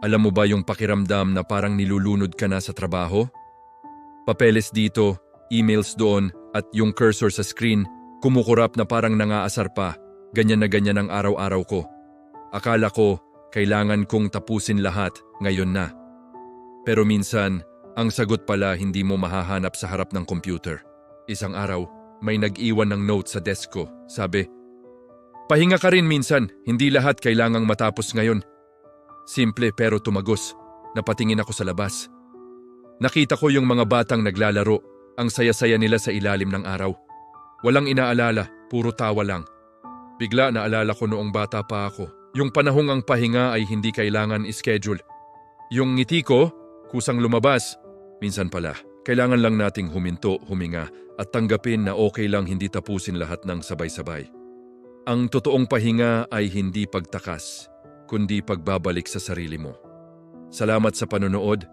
Alam mo ba yung pakiramdam na parang nilulunod ka na sa trabaho? Papeles dito, emails doon, at yung cursor sa screen, kumukurap na parang nangaasar pa. Ganyan na ganyan ang araw-araw ko. Akala ko, kailangan kong tapusin lahat ngayon na. Pero minsan, ang sagot pala hindi mo mahahanap sa harap ng computer. Isang araw, may nag-iwan ng note sa desk ko. Sabi, "Pahinga ka rin minsan, hindi lahat kailangang matapos ngayon." Simple pero tumagos. Napatingin ako sa labas. Nakita ko yung mga batang naglalaro. Ang saya-saya nila sa ilalim ng araw. Walang inaalala, puro tawa lang. Bigla naalala ko noong bata pa ako. Yung panahong ang pahinga ay hindi kailangan ischedule. Yung ngiti ko, kusang lumabas. Minsan pala, kailangan lang nating huminto, huminga at tanggapin na okay lang hindi tapusin lahat ng sabay-sabay. Ang totoong pahinga ay hindi pagtakas, kundi pagbabalik sa sarili mo. Salamat sa panonood.